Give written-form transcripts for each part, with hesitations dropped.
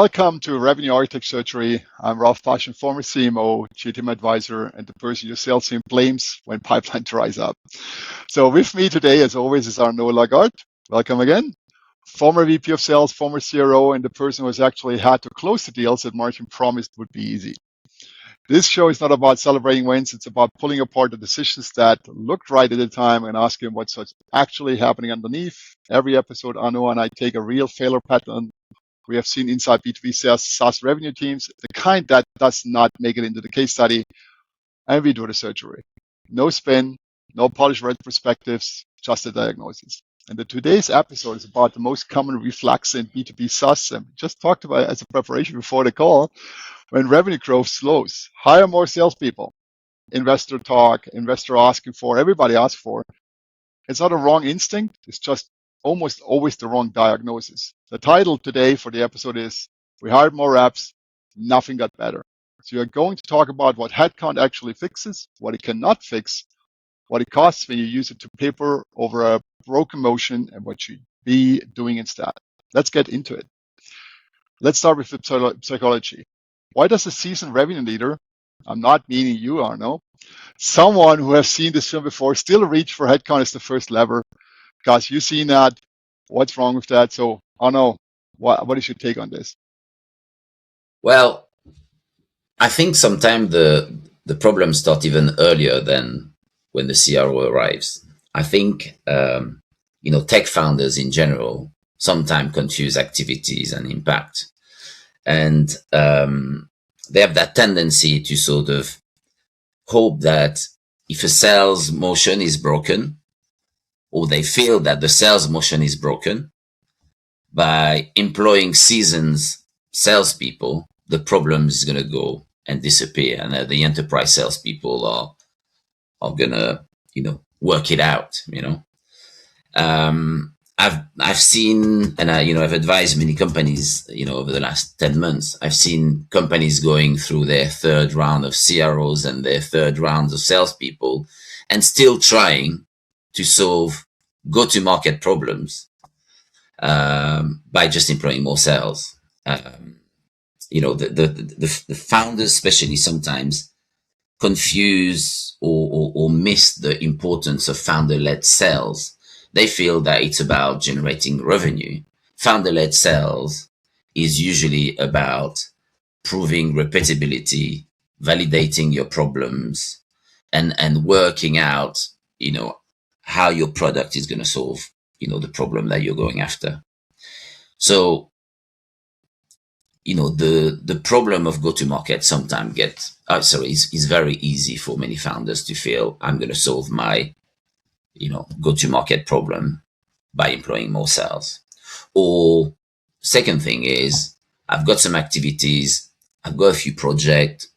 Welcome to Revenue Architect Surgery. I'm Ralf Paschen, former CMO, GTM advisor, and the person your sales team blames when pipeline dries up. So with me today, as always, is Arnaud Lagarde. Welcome again. Former VP of Sales, former CRO, and the person who has actually had to close the deals that Martin promised would be easy. This show is not about celebrating wins. It's about pulling apart the decisions that looked right at the time and asking what's actually happening underneath. Every episode, Arnaud and I take a real failure pattern we have seen inside B2B SaaS revenue teams, the kind that does not make it into the case study, and we do the surgery. No spin, no polished retrospectives, just a diagnosis. And today's episode is about the most common reflex in B2B SaaS, and we just talked about it as a preparation before the call. When revenue growth slows, hire more salespeople. Investor talk, investor asking for, everybody asks for. It's not a wrong instinct, it's just almost always the wrong diagnosis. The title today for the episode is, we hired more reps, nothing got better. So you're going to talk about what headcount actually fixes, what it cannot fix, what it costs when you use it to paper over a broken motion, and what you be doing instead. Let's get into it. Let's start with the psychology. Why does a seasoned revenue leader, I'm not meaning you, Arnaud, someone who has seen this film before, still reach for headcount as the first lever? Guys, you've seen that. What's wrong with that? So, Arnaud, what is your take on this? Well, I think sometimes the problems start even earlier than when the CRO arrives. I think, tech founders in general sometimes confuse activities and impact. And they have that tendency to sort of hope that if a sales motion is broken, or they feel that the sales motion is broken, by employing seasoned salespeople, the problem is going to go and disappear, and the enterprise salespeople are going to, work it out. I've seen, and I've advised many companies, over the last 10 months, I've seen companies going through their third round of CROs and their third rounds of salespeople, and still trying to solve go-to-market problems by just employing more sales. The founders, especially, sometimes confuse or miss the importance of founder-led sales. They feel that it's about generating revenue. Founder-led sales is usually about proving repeatability, validating your problems, and working out, how your product is going to solve, the problem that you're going after. So, the problem of go-to-market sometimes is very easy for many founders to feel, I'm going to solve my go-to-market problem by employing more sales. Or second thing is, I've got some activities, I've got a few projects,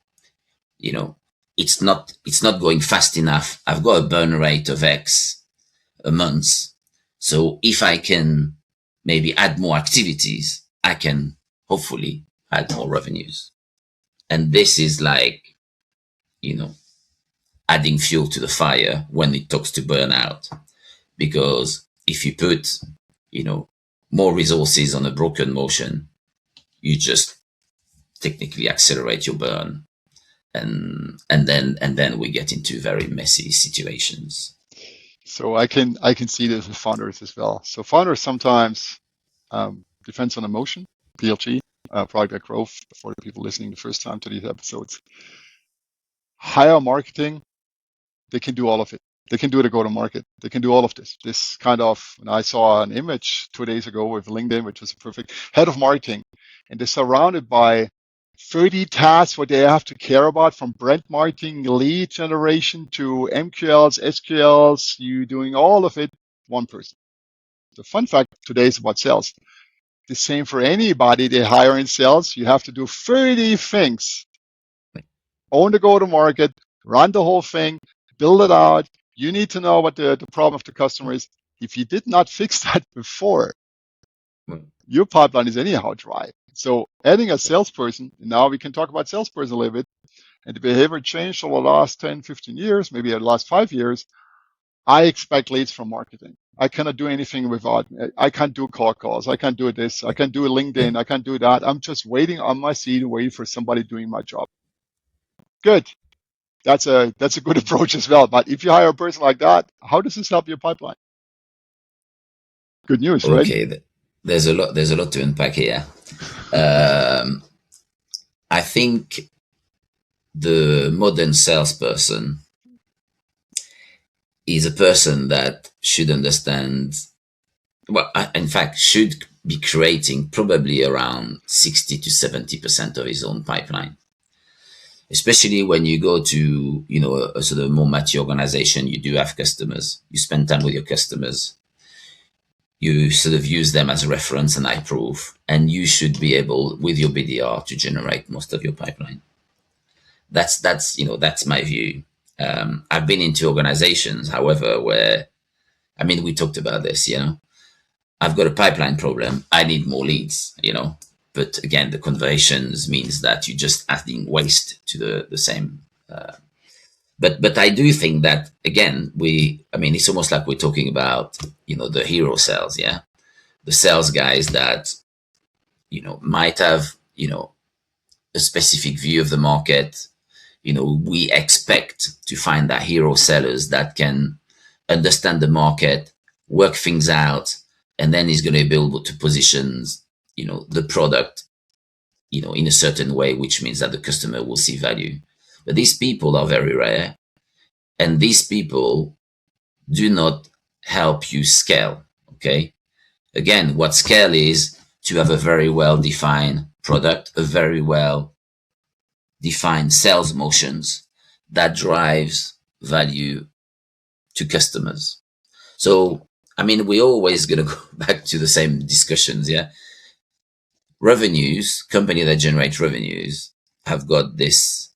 it's not going fast enough. I've got a burn rate of X a month. So if I can maybe add more activities, I can hopefully add more revenues. And this is like, adding fuel to the fire when it talks to burnout. Because if you put, more resources on a broken motion, you just technically accelerate your burn. And then we get into very messy situations. So I can see this with founders as well. So founders sometimes depends on emotion, PLG, product growth, for the people listening the first time to these episodes. Higher marketing, they can do all of it. They can do the go-to-market. They can do all of this. This kind of, and I saw an image 2 days ago with LinkedIn, which was a perfect head of marketing, and they're surrounded by 30 tasks what they have to care about, from brand marketing, lead generation to MQLs, SQLs, you doing all of it, one person. The fun fact today is about sales. The same for anybody they hire in sales. You have to do 30 things. Own the go-to-market, run the whole thing, build it out. You need to know what the problem of the customer is. If you did not fix that before, your pipeline is anyhow dry. So adding a salesperson, now we can talk about salesperson a little bit, and the behavior changed over the last 10, 15 years, maybe the last 5 years. I expect leads from marketing. I cannot do anything without, I can't do cold calls. I can't do this. I can't do LinkedIn. I can't do that. I'm just waiting on my seat, waiting for somebody doing my job. Good. That's a good approach as well. But if you hire a person like that, how does this help your pipeline? Good news, right? Okay, there's a lot to unpack here. Um, I think the modern salesperson is a person that should understand, well, in fact, should be creating probably around 60 to 70% of his own pipeline. Especially when you go to, a sort of more mature organization, you do have customers, you spend time with your customers, you sort of use them as a reference and eye proof, and you should be able, with your BDR, to generate most of your pipeline. That's my view. I've been into organizations, however, where, we talked about this, I've got a pipeline problem. I need more leads, but again, the conversions means that you're just adding waste to the same. But I do think that, again, it's almost like we're talking about, the hero sales, yeah? The sales guys that, might have, a specific view of the market. We expect to find that hero sellers that can understand the market, work things out, and then he's going to be able to position, the product, in a certain way, which means that the customer will see value. But these people are very rare, and these people do not help you scale. Okay. Again, what scale is to have a very well-defined product, a very well-defined sales motions that drives value to customers. So, we're always going to go back to the same discussions. Yeah. Revenues, company that generate revenues have got this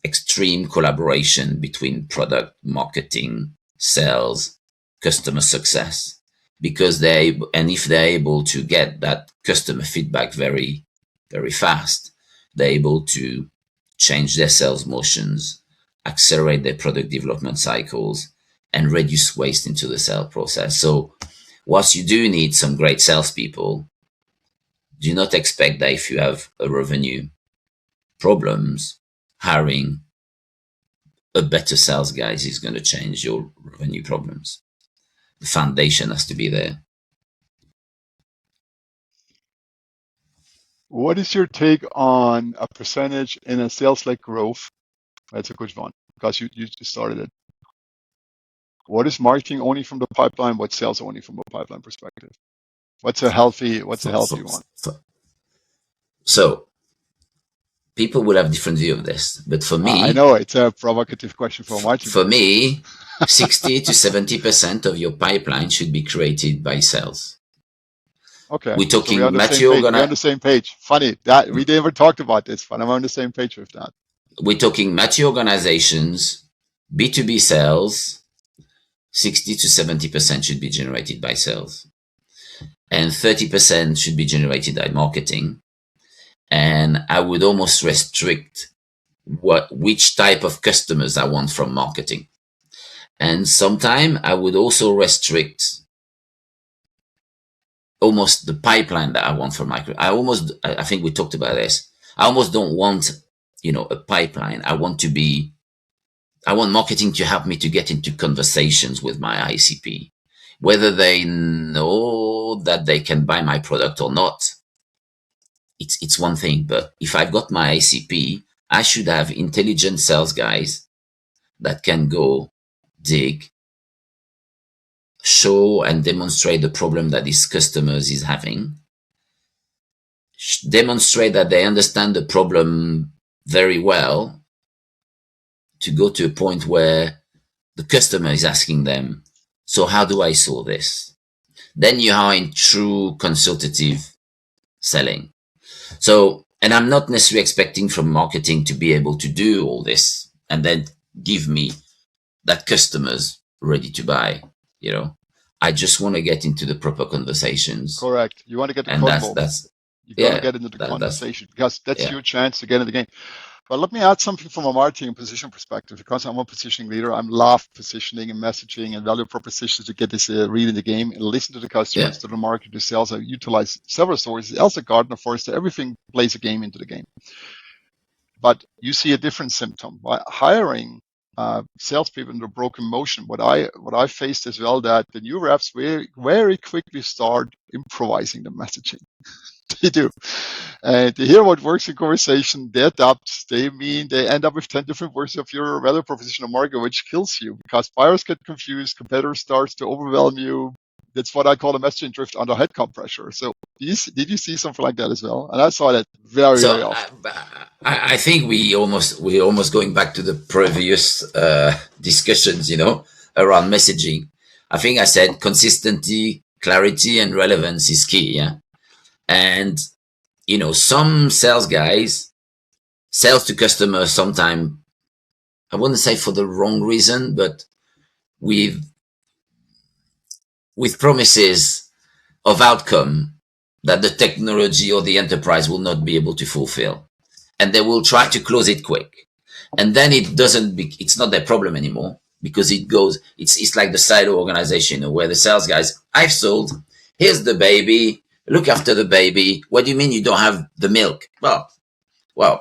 extreme collaboration between product, marketing, sales, customer success, because if they're able to get that customer feedback very, very fast, they're able to change their sales motions, accelerate their product development cycles, and reduce waste into the sales process. So whilst you do need some great salespeople, do not expect that if you have a revenue problems, hiring a better sales guy is going to change your revenue problems. The foundation has to be there. What is your take on a percentage in a sales-led growth? That's a good one because you just started it. What is marketing only from the pipeline? What's sales only from a pipeline perspective? What's a healthy one? So people will have different view of this, but for me, I know it's a provocative question for marketing. For me, 60 to 70% of your pipeline should be created by sales. Okay. We're talking so we're on the same page. Funny that we never talked about this, but I'm on the same page with that. We're talking mature organizations, B2B sales, 60 to 70% should be generated by sales. And 30% should be generated by marketing. And I would almost restrict which type of customers I want from marketing. And sometime I would also restrict almost the pipeline that I want for marketing. I think we talked about this. I almost don't want, a pipeline. I want marketing to help me to get into conversations with my ICP, whether they know that they can buy my product or not. It's one thing, but if I've got my ICP, I should have intelligent sales guys that can go dig, show and demonstrate the problem that this customers is having, demonstrate that they understand the problem very well, to go to a point where the customer is asking them, so how do I solve this? Then you are in true consultative selling. So, and I'm not necessarily expecting from marketing to be able to do all this and then give me that customers ready to buy, I just want to get into the proper conversations. Correct. You want to get the and convo. that's You got to get into the conversation because that's your chance to get in the game. But let me add something from a marketing and position perspective, because I'm a positioning leader. I love positioning and messaging and value propositions to get this read in the game and listen to the customers, to the market, to sales. I utilize several sources. Also, Gardner, Forrester, everything plays a game into the game. But you see a different symptom by hiring salespeople in a broken motion. What I faced as well, that the new reps very quickly start improvising the messaging. They do. And they hear what works in conversation, they adapt, they end up with 10 different versions of your value proposition on market, which kills you because buyers get confused, competitors starts to overwhelm you. That's what I call a messaging drift under headcount pressure. So did you see something like that as well? And I saw that very, So very often. I think we're almost going back to the previous discussions, around messaging. I think I said consistency, clarity, and relevance is key. Yeah. And, some sales guys, sales to customers, sometimes, I wouldn't say for the wrong reason, but with promises of outcome that the technology or the enterprise will not be able to fulfill. And they will try to close it quick. And then it's not their problem anymore, because it's like the silo organization, where the sales guys, I've sold, here's the baby, look after the baby. What do you mean you don't have the milk? Well,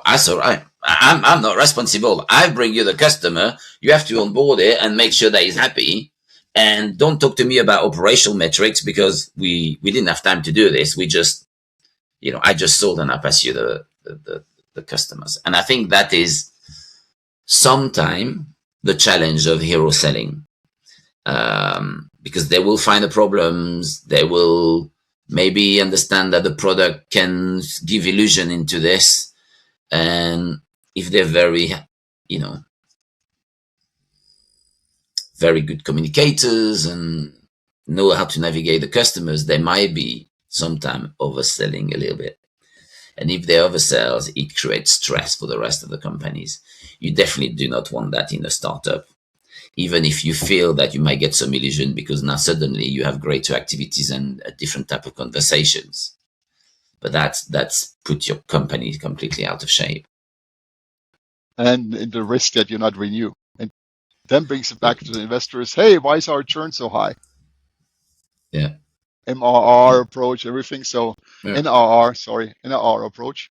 I'm not responsible. I bring you the customer. You have to onboard it and make sure that he's happy. And don't talk to me about operational metrics, because we didn't have time to do this. We just, I just sold and I pass you the customers. And I think that is sometime the challenge of hero selling, because they will find the problems. They will maybe understand that the product can give illusion into this. And if they're very, very good communicators and know how to navigate the customers, they might be sometimes overselling a little bit. And if they oversell, it creates stress for the rest of the companies. You definitely do not want that in a startup, even if you feel that you might get some illusion, because now suddenly you have greater activities and a different type of conversations. But that's put your company completely out of shape. And in the risk that you're not renew. And then brings it back to the investors. Hey, why is our churn so high? Yeah. MRR approach, everything. So NRR approach.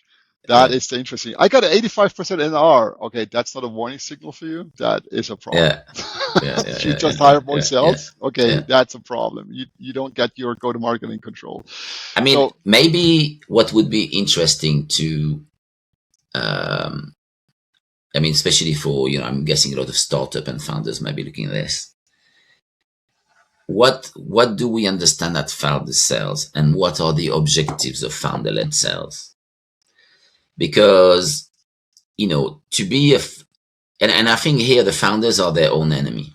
That is the interesting. I got an 85% NRR. Okay, that's not a warning signal for you. That is a problem. You just hired more sales. Okay, that's a problem. You don't get your go-to-market in control. I mean, maybe what would be interesting to, especially for, I'm guessing a lot of startup and founders might be looking at this. What do we understand at founder sales, and what are the objectives of founder-led sales? Because, to be and I think here the founders are their own enemy,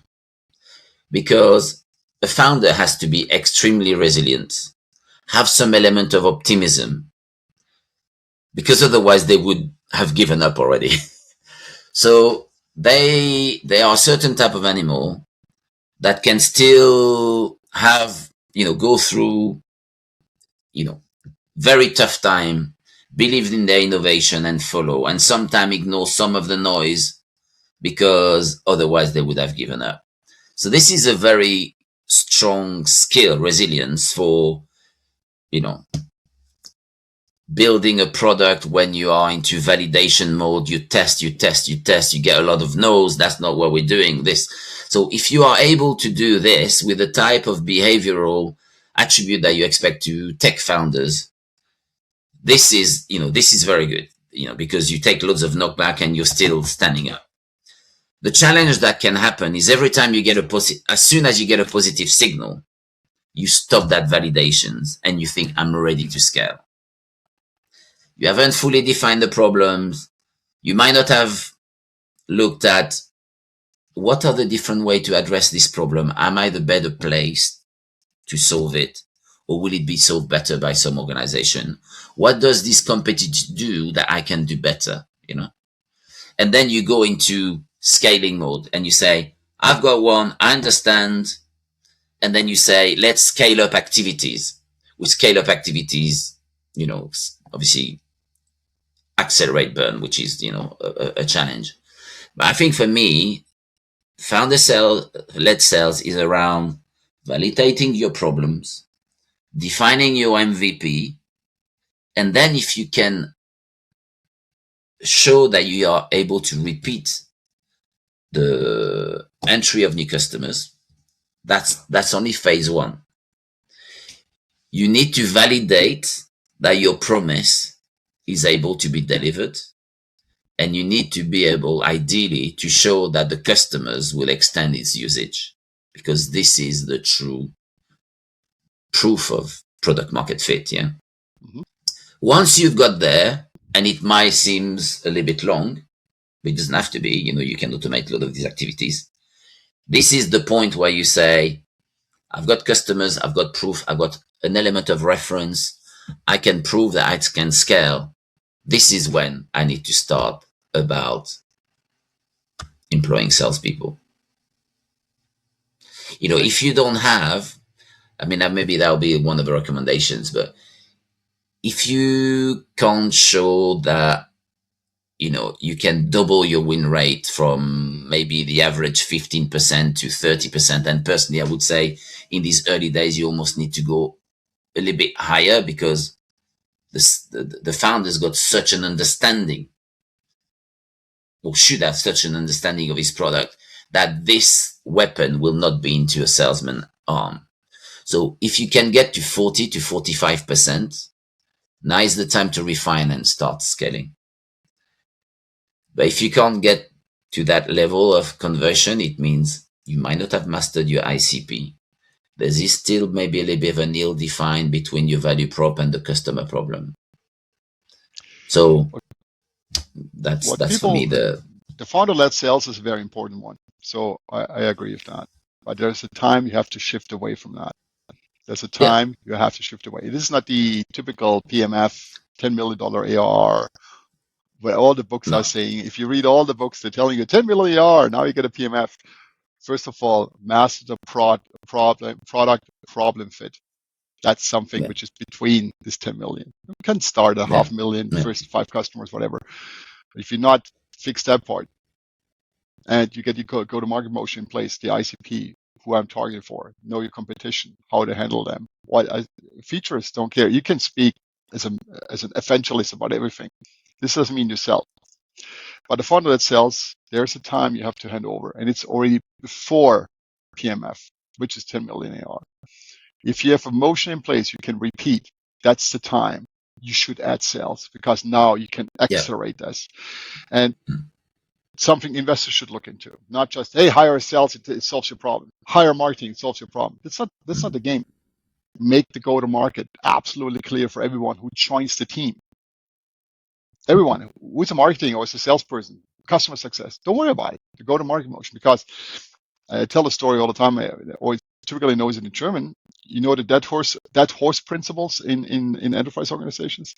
because a founder has to be extremely resilient, have some element of optimism, because otherwise they would have given up already. So they are a certain type of animal that can still have, go through, very tough time, believe in their innovation and follow, and sometimes ignore some of the noise, because otherwise they would have given up. So this is a very strong skill, resilience for, building a product when you are into validation mode. You test, you get a lot of no's. That's not what we're doing this. So if you are able to do this with the type of behavioral attribute that you expect to tech founders, this is very good, because you take loads of knockback and you're still standing up. The challenge that can happen is every time you get as soon as you get a positive signal, you stop that validations and you think, I'm ready to scale. You haven't fully defined the problems. You might not have looked at what are the different ways to address this problem. Am I the better place to solve it? Or will it be solved better by some organization? What does this competitor do that I can do better? And then you go into scaling mode and you say, I've got one, I understand. And then you say, let's scale up activities. With scale up activities, obviously accelerate burn, which is, a challenge. But I think for me, founder-led sales is around validating your problems, defining your MVP, and then if you can show that you are able to repeat the entry of new customers, that's only phase one. You need to validate that your promise is able to be delivered, and you need to be able, ideally, to show that the customers will extend its usage, because this is the true proof of product market fit. Yeah. Mm-hmm. Once you've got there, and it might seem a little bit long, but it doesn't have to be, you can automate a lot of these activities. This is the point where you say, I've got customers, I've got proof, I've got an element of reference, I can prove that I can scale. This is when I need to start about employing salespeople. If you don't have, maybe that'll be one of the recommendations, but if you can't show that, you can double your win rate from maybe the average 15% to 30%. And personally, I would say in these early days, you almost need to go a little bit higher, because the founders got such an understanding, or should have such an understanding of his product, that this weapon will not be into a salesman's arm. So if you can get to 40 to 45%, now is the time to refine and start scaling. But if you can't get to that level of conversion, it means you might not have mastered your ICP. There is still maybe a little bit of an ill-defined between your value prop and the customer problem. So that's for me the founder-led sales is a very important one. So I agree with that. But there's a time you have to shift away from that. There's a time you have to shift away. This is not the typical PMF $10 million ARR, where all the books are saying, if you read all the books, they're telling you 10 million ARR, now you get a PMF. First of all, master the product problem fit. That's something which is between this 10 million. You can start at 500,000, first 5 customers, whatever. But if you not fix that part, and you get your go-to-market motion in place, the ICP, who I'm targeting for, know your competition, how to handle them. Features don't care. You can speak as an evangelist about everything. This doesn't mean you sell. But the funnel that sells, there's a time you have to hand over, and it's already before PMF, which is 10 million AR. If you have a motion in place, you can repeat. That's the time you should add sales, because now you can accelerate this. And something investors should look into, not just, hey, hire sales, it solves your problem. Hire marketing, it solves your problem. That's not the game. Make the go-to-market absolutely clear for everyone who joins the team. Everyone who's a marketing or is a salesperson, customer success, don't worry about it. The go-to-market motion, because I tell a story all the time. I always typically knows it in German. You know the dead horse principles in enterprise organizations.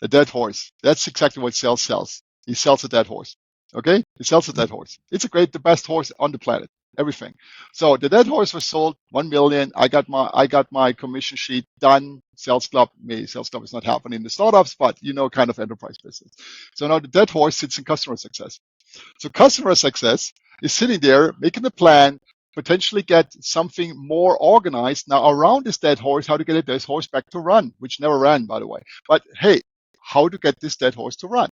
The dead horse. That's exactly what sales sells. He sells a dead horse. Okay, he sells a dead horse. It's the best horse on the planet. Everything. So the dead horse was sold 1 million. I got my commission sheet done. Sales club is not happening in the startups, but kind of enterprise business. So now the dead horse sits in customer success. So customer success is sitting there making the plan, potentially get something more organized now around this dead horse, how to get this horse back to run, which never ran, by the way. But hey, how to get this dead horse to run?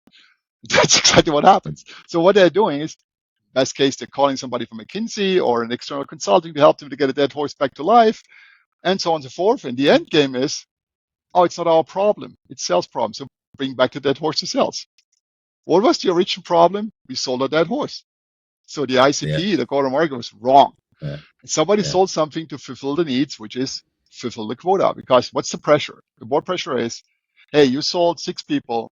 That's exactly what happens. So what they're doing is, best case, they're calling somebody from McKinsey or an external consulting to help them to get a dead horse back to life, and so on and so forth. And the end game is, it's not our problem, it's sales problem. So bring back the dead horse to sales. What was the original problem? We sold a dead horse. So the ICP, the go-to-market, was wrong. Somebody sold something to fulfill the needs, which is fulfill the quota. Because what's the pressure? The board pressure is, hey, you sold 6 people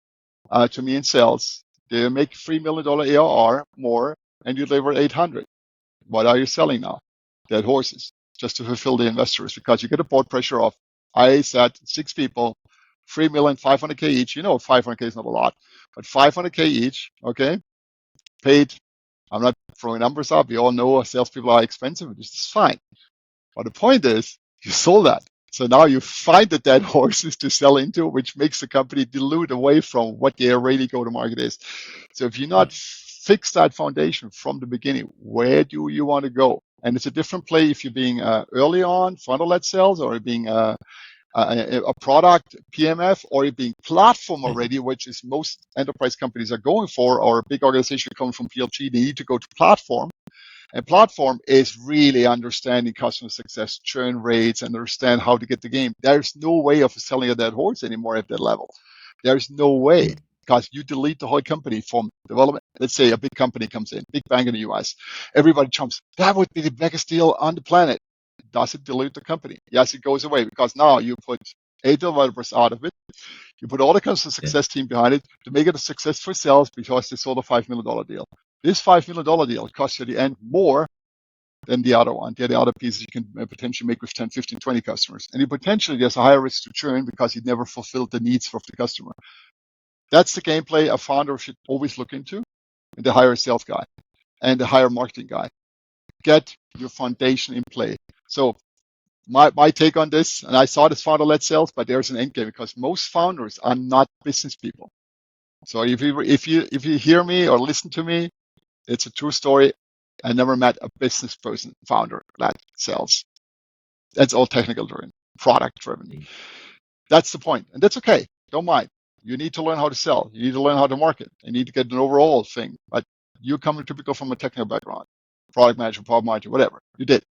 to me in sales. They make $3 million ARR more, and you deliver 800. What are you selling now? Dead horses, just to fulfill the investors, because you get a board pressure of, I said 6 people, 3 million, 500K each. 500K is not a lot, but 500K each, okay, paid. I'm not throwing numbers up. We all know salespeople are expensive. This is fine. But the point is, you sold that. So now you find the dead horses to sell into, which makes the company dilute away from what their really go-to-market is. So if you not fix that foundation from the beginning, where do you want to go? And it's a different play if you're being early on funnel-led sales, or being a product PMF, or you're being platform already, which is most enterprise companies are going for, or a big organization coming from PLG, they need to go to platform. And platform is really understanding customer success, churn rates, and understand how to get the game. There's no way of selling a dead horse anymore at that level. There's no way, because you delete the whole company from development. Let's say a big company comes in, big bank in the US. Everybody jumps. That would be the biggest deal on the planet. Does it dilute the company? Yes, it goes away, because now you put 8 developers out of it. You put all the customer success team behind it to make it a success for sales, because they sold a $5 million deal. This $5 million deal costs you at the end more than the other one. The other pieces you can potentially make with 10, 15, 20 customers. And you potentially, there's a higher risk to churn because you never fulfilled the needs of the customer. That's the gameplay a founder should always look into, and the hire a sales guy and the hire marketing guy. Get your foundation in play. So my take on this, and I saw this founder-led sales, but there's an end game, because most founders are not business people. So if you hear me or listen to me, it's a true story. I never met a business person, founder, that sells. That's all technical driven, product driven. That's the point. And that's okay. Don't mind. You need to learn how to sell. You need to learn how to market. You need to get an overall thing. But you come typical from a technical background, product manager, product manager, whatever. You did.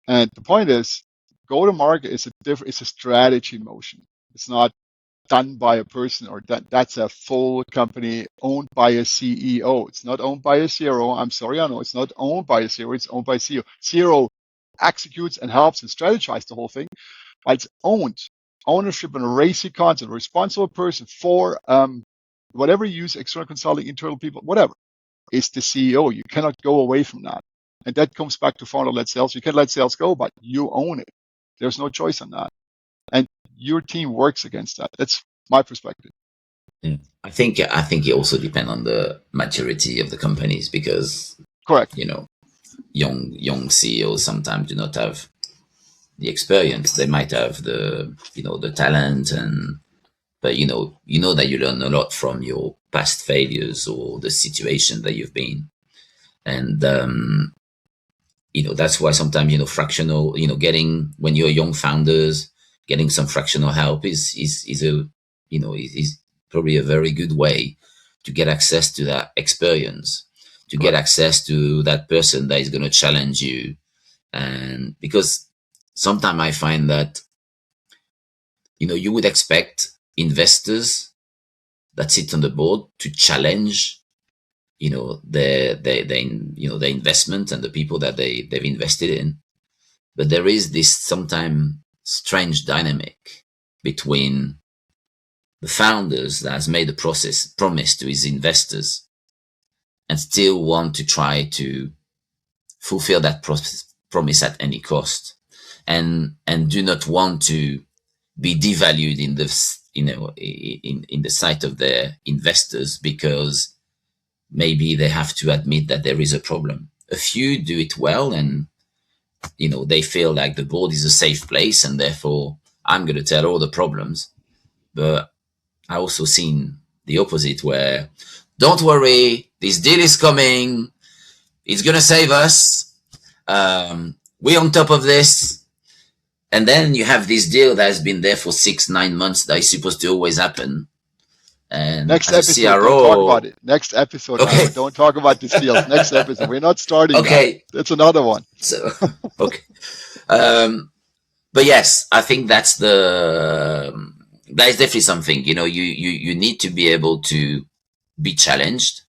And the point is, go to market is it's a strategy motion. It's not done by a person, or that's a full company owned by a CEO. It's not owned by a CRO. I'm sorry, I know it's not owned by a CRO. It's owned by a CEO. CRO executes and helps and strategizes the whole thing, but it's owned. Ownership and a racy concept, a responsible person for whatever you use, external consulting, internal people, whatever, is the CEO. You cannot go away from that. And that comes back to founder-led sales. You can let sales go, but you own it. There's no choice on that. And your team works against that. That's my perspective. Yeah. I think it also depends on the maturity of the companies, because correct, young CEOs sometimes do not have the experience. They might have the talent, but you know that you learn a lot from your past failures or the situation that you've been, and that's why sometimes fractional, getting, when you're young founders, getting some fractional help is probably a very good way to get access to that experience, to get access to that person that is going to challenge you. And because sometimes I find that you would expect investors that sit on the board to challenge their investment and the people that they've invested in. But there is this sometimes strange dynamic between the founders that has made a promise to his investors and still want to try to fulfill that promise at any cost, and do not want to be devalued in the sight of their investors, because maybe they have to admit that there is a problem. A few do it well, and they feel like the board is a safe place, and therefore I'm going to tell all the problems. But I also seen the opposite, where, don't worry, this deal is coming, it's going to save us, we're on top of this. And then you have this deal that has been there for 6-9 months that is supposed to always happen. And next episode, don't talk about it. Next episode, okay. Don't talk about this deal. Next episode, we're not starting. Okay, that's another one. So, okay, but yes, I think that is definitely something. You need to be able to be challenged,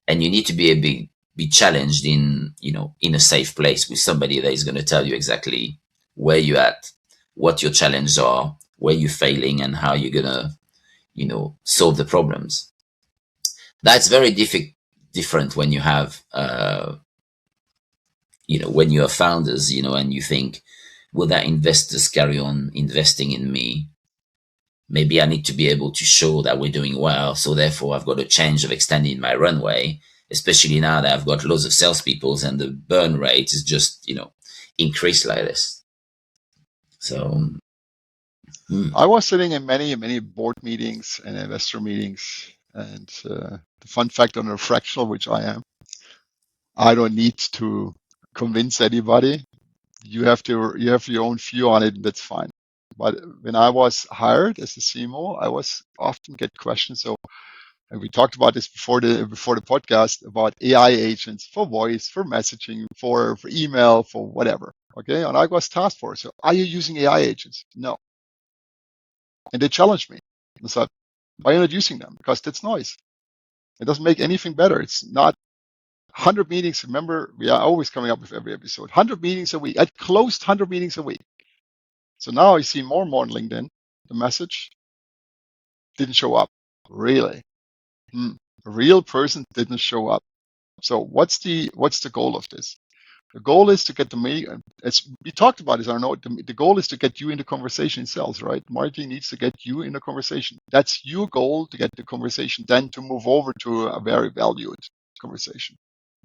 and you need to be challenged in a safe place with somebody that is going to tell you exactly where you're at, what your challenges are, where you're failing, and how you're gonna solve the problems. That's very different when you have, when you are founders, and you think, will that investors carry on investing in me? Maybe I need to be able to show that we're doing well. So therefore I've got a change of extending my runway, especially now that I've got loads of salespeople and the burn rate is just, increased like this. So I was sitting in many board meetings and investor meetings, and the fun fact on a fractional, which I am, I don't need to convince anybody. You have your own view on it, and that's fine. But when I was hired as a CMO, I was often get questions. So, and we talked about this before the podcast about AI agents for voice, for messaging, for email, for whatever. Okay, and I was tasked for it. So, are you using AI agents? No, and they challenged me. I said, why are you not using them? Because that's noise. It doesn't make anything better. It's not 100 meetings. Remember, we are always coming up with every episode. 100 meetings a week. I closed 100 meetings a week. So now I see more and more on LinkedIn. The message didn't show up. Really? A real person didn't show up. So what's the goal of this? The goal is to get the meeting, as we talked about this, Arnaud, the goal is to get you into conversation in sales, right? Marketing needs to get you in the conversation. That's your goal, to get the conversation, then to move over to a very valued conversation.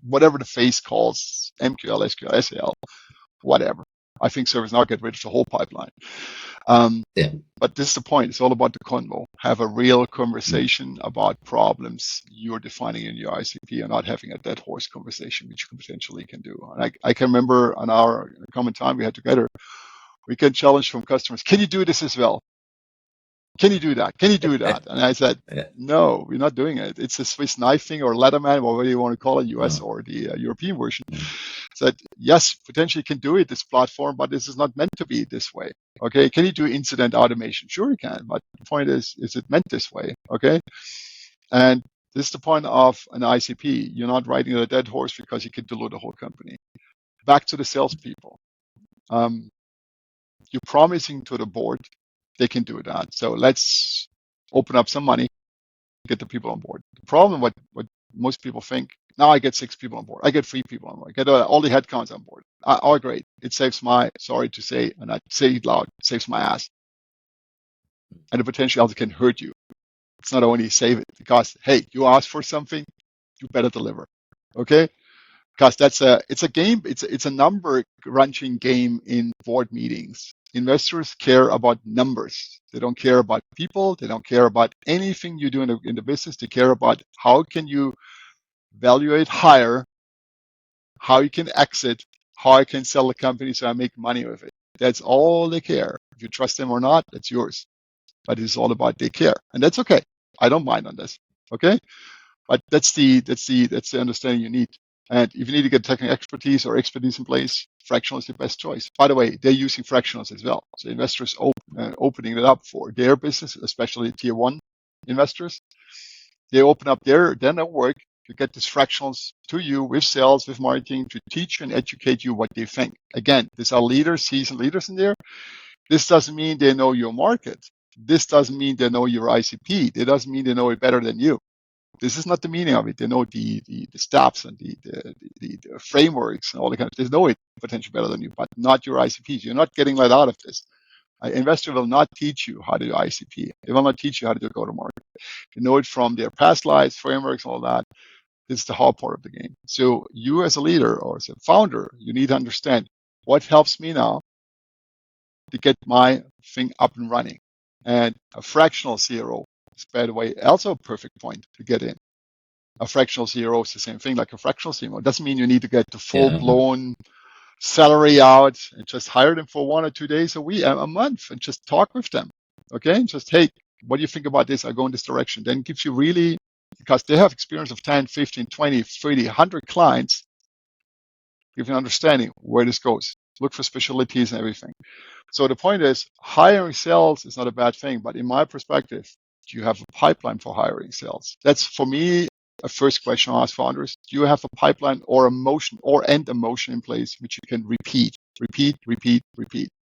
Whatever the face calls, MQL, SQL, SAL, whatever. I think ServiceNow get rid of the whole pipeline. But this is the point. It's all about the convo. Have a real conversation about problems you're defining in your ICP and not having a dead horse conversation, which you potentially can do. And I can remember on our common time we had together, we get challenged from customers. Can you do this as well? Can you do that? Can you do that? And I said, no, we're not doing it. It's a Swiss knife thing or Leatherman, whatever you want to call it, US or the European version. Said, yes, potentially can do it, this platform, but this is not meant to be this way. Okay, can you do incident automation? Sure you can, but the point is it meant this way? Okay, and this is the point of an ICP. You're not riding a dead horse because you can dilute the whole company. Back to the salespeople. You're promising to the board they can do that. So let's open up some money, get the people on board. The problem, what most people think, now I get 6 people on board. I get 3 people on board. I get all the headcounts on board. Oh, great. It saves my, sorry to say, and I say it loud, it saves my ass. And the potential also can hurt you. It's not only save it because, hey, you asked for something, you better deliver. Okay? Because it's a game, it's a number crunching game in board meetings. Investors care about numbers. They don't care about people. They don't care about anything you do in the business. They care about how can you evaluate higher, how you can exit, how I can sell the company so I make money with it. That's all they care. If you trust them or not, that's yours. But it's all about they care. And that's okay. I don't mind on this. Okay? But that's the understanding you need. And if you need to get technical expertise or expertise in place, fractional is the best choice. By the way, they're using fractionals as well. So investors opening it up for their business, especially tier 1 investors. They open up their network to get these fractionals to you with sales, with marketing, to teach and educate you what they think. Again, these are leaders, seasoned leaders in there. This doesn't mean they know your market. This doesn't mean they know your ICP. It doesn't mean they know it better than you. This is not the meaning of it. They know the steps and the frameworks and all the kind of. They know it potentially better than you, but not your ICPs. You're not getting let out of this. An investor will not teach you how to do ICP. They will not teach you how to do go-to-market. They know it from their past lives, frameworks, all that. This is the hard part of the game. So you as a leader or as a founder, you need to understand what helps me now to get my thing up and running. And a fractional CRO is, by the way, also a perfect point to get in. A fractional CRO is the same thing like a fractional CMO. It doesn't mean you need to get the full-blown salary out and just hire them for 1 or 2 days a week, a month, and just talk with them. Okay? And just, hey, what do you think about this? I go in this direction. Then it gives you really, because they have experience of 10, 15, 20, 30, 100 clients, give you an understanding where this goes. Look for specialties and everything. So the point is, hiring sales is not a bad thing, but in my perspective, do you have a pipeline for hiring sales? That's, for me, a first question I ask founders. Do you have a pipeline or a motion in place which you can repeat?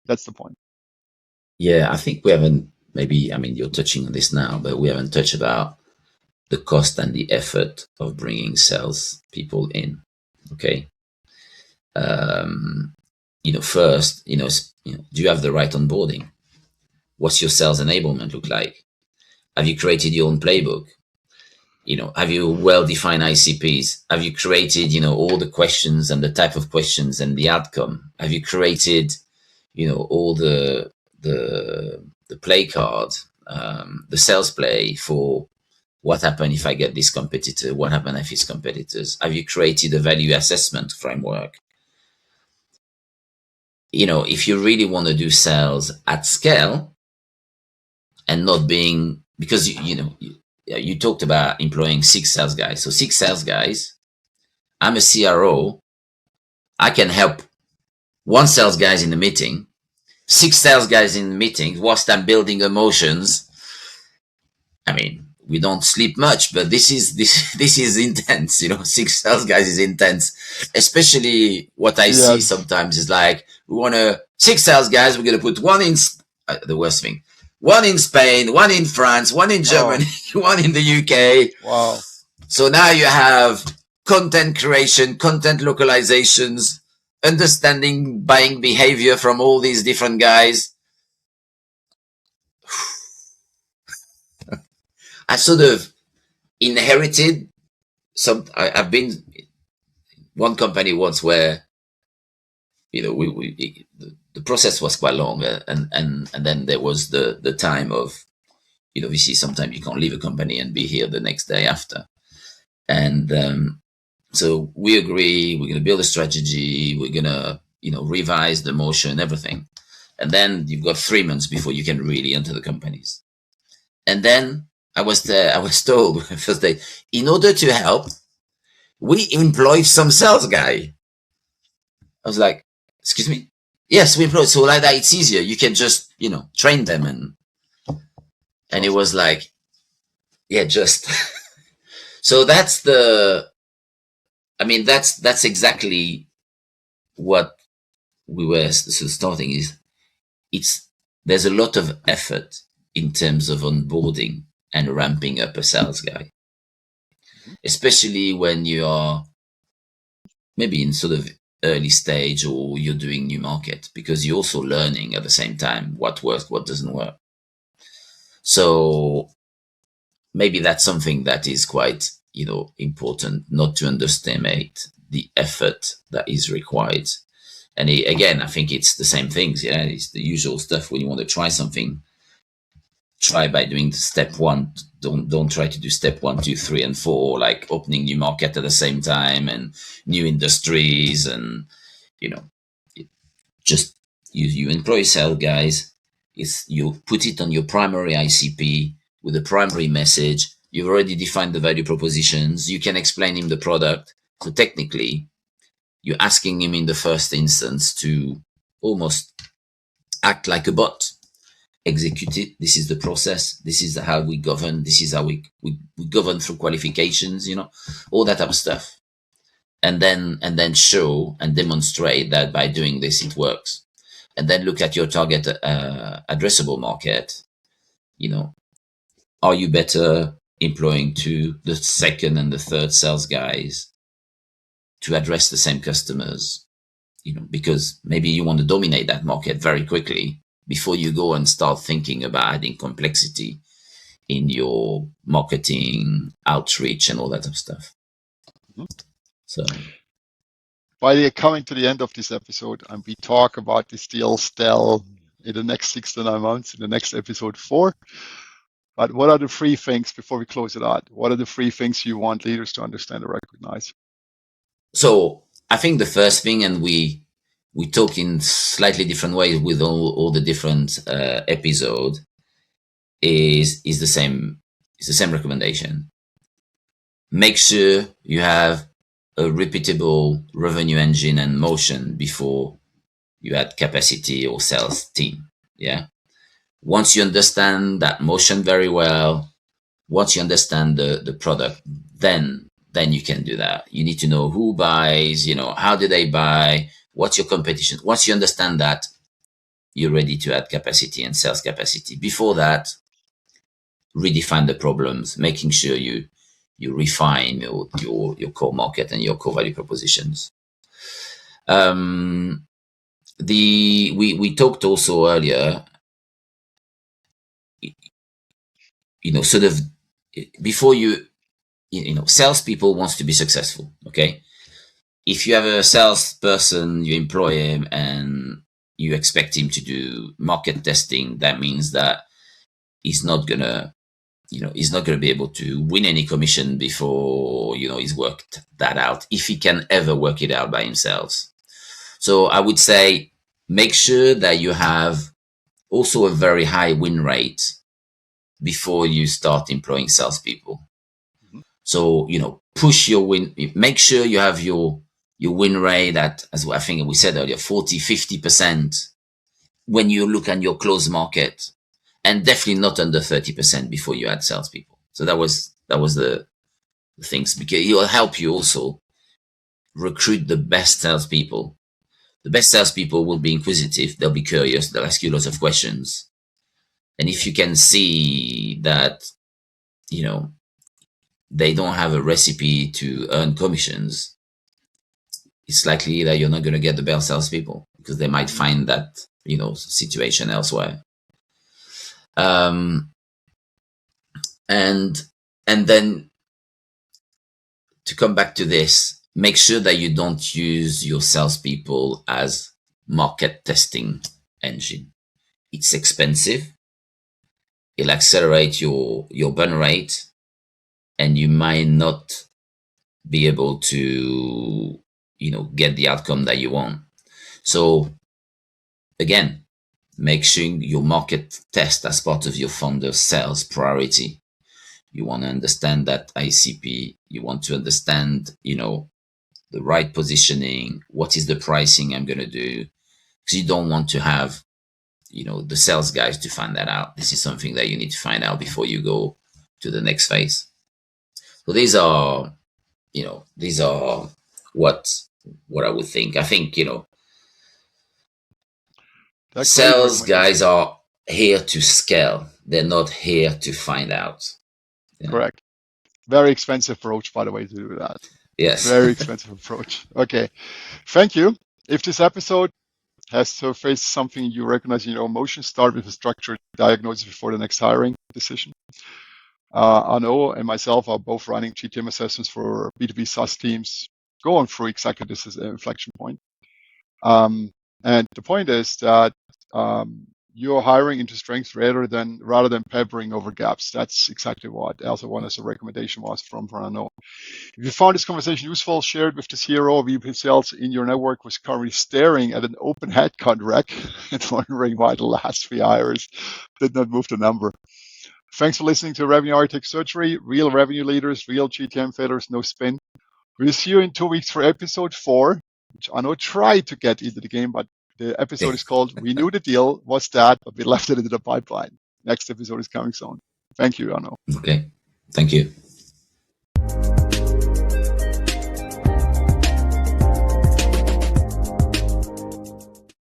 That's the point. Yeah, I think we haven't, maybe, I mean, you're touching on this now, but we haven't touched about the cost and the effort of bringing sales people in. Okay. First, do you have the right onboarding? What's your sales enablement look like? Have you created your own playbook? Have you well-defined ICPs? Have you created, all the questions and the type of questions and the outcome? Have you created, all the the play card, the sales play for what happened if I get this competitor, what happened if it's competitors? Have you created a value assessment framework? If you really want to do sales at scale and not being, because you talked about employing 6 sales guys. So 6 sales guys, I'm a CRO. I can help 1 sales guy in the meeting, 6 sales guys in the meeting whilst I'm building emotions. I mean, we don't sleep much, but this is intense. 6 sales guys is intense. Especially what I see sometimes is like, we want 6 sales guys. We're going to put 1 in, the worst thing, 1 in Spain, 1 in France, 1 in Germany, 1 in the UK. Wow. So now you have content creation, content localizations, understanding buying behavior from all these different guys. I sort of inherited I've been one company once where, the process was quite long, and then there was the time of, obviously sometimes you can't leave a company and be here the next day after. And so we agree, we're going to build a strategy, we're going to, revise the motion, everything. And then you've got 3 months before you can really enter the companies. And then I was told first day, in order to help, we employed some sales guy. I was like, excuse me? Yes, we employed. So like that, it's easier. You can just, train them. And it was like, yeah, just. So that's that's exactly what we were starting is, there's a lot of effort in terms of onboarding and ramping up a sales guy, especially when you are maybe in sort of early stage or you're doing new market, because you're also learning at the same time what works, what doesn't work. So maybe that's something that is quite, important, not to underestimate the effort that is required. And again, I think it's the same things. Yeah, it's the usual stuff. When you want to try something, try by doing step 1. Don't try to do step 1, 2, 3, and 4, like opening new market at the same time and new industries. And just you employ sales guys. You put it on your primary ICP with a primary message. You've already defined the value propositions. You can explain him the product. So technically, you're asking him in the first instance to almost act like a bot. Execute it. This is the process. This is how we govern. This is how we govern through qualifications, all that type of stuff. And then show and demonstrate that by doing this, it works. And then look at your target addressable market. Are you better employing the 2nd and the 3rd sales guys to address the same customers? Because maybe you want to dominate that market very quickly before you go and start thinking about adding complexity in your marketing, outreach, and all that type of stuff. Mm-hmm. So, by coming to the end of this episode, and we talk about this deal still in the next 6 to 9 months, in the next episode 4. But what are the 3 things, before we close it out, what are the 3 things you want leaders to understand or recognize? So I think the first thing, and we talk in slightly different ways with all the different episodes, is the same. It's the same recommendation. Make sure you have a repeatable revenue engine and motion before you add capacity or sales team. Yeah. Once you understand that motion very well, once you understand the product, then you can do that. You need to know who buys, how do they buy, what's your competition. Once you understand that, you're ready to add capacity and sales capacity. Before that, redefine the problems, making sure you refine your core market and your core value propositions. We talked also earlier, sort of before salespeople wants to be successful. Okay. If you have a salesperson, you employ him, and you expect him to do market testing, that means that he's not gonna be able to win any commission before, he's worked that out, if he can ever work it out by himself. So I would say make sure that you have also a very high win rate before you start employing salespeople. Mhm. So, push your win, make sure you have your win rate at, as I think we said earlier, 40, 50% when you look at your closed market, and definitely not under 30% before you add salespeople. So that was the things, because it will help you also recruit the best salespeople. The best salespeople will be inquisitive. They'll be curious. They'll ask you lots of questions. And if you can see that, they don't have a recipe to earn commissions, it's likely that you're not going to get the best salespeople, because they might find that, situation elsewhere. And then to come back to this, make sure that you don't use your salespeople as market testing engine. It's expensive. It'll accelerate your burn rate, and you might not be able to, get the outcome that you want. So again, make sure your market test as part of your founder's sales priority. You want to understand that ICP. You want to understand, the right positioning. What is the pricing I'm going to do? Because you don't want to have, the sales guys to find that out. This is something that you need to find out before you go to the next phase. So these are what I would think. I think, That's great sales recommendation. guys are here to scale. They're not here to find out. Yeah. Correct. Very expensive approach, by the way, to do that. Yes. Very expensive approach. Okay. Thank you. If this episode has surfaced something you recognize in your own motion, start with a structured diagnosis before the next hiring decision. Arnaud and myself are both running GTM assessments for B2B SaaS teams, going through exactly this as an inflection point. And the point is that you're hiring into strengths rather than peppering over gaps. That's exactly what also one as a recommendation was from Arnaud. If you found this conversation useful, share it with the CRO of VP Sales in your network who's currently staring at an open headcount rec and wondering why the last 3 hires did not move the number. Thanks for listening to Revenue Architect Surgery. Real revenue leaders, real GTM failures, no spin. We'll see you in 2 weeks for episode 4, which Arnaud tried to get into the game, but the episode is called We Knew the Deal Was That, but we left it into the pipeline. Next episode is coming soon. Thank you, Arnaud. Okay. Thank you.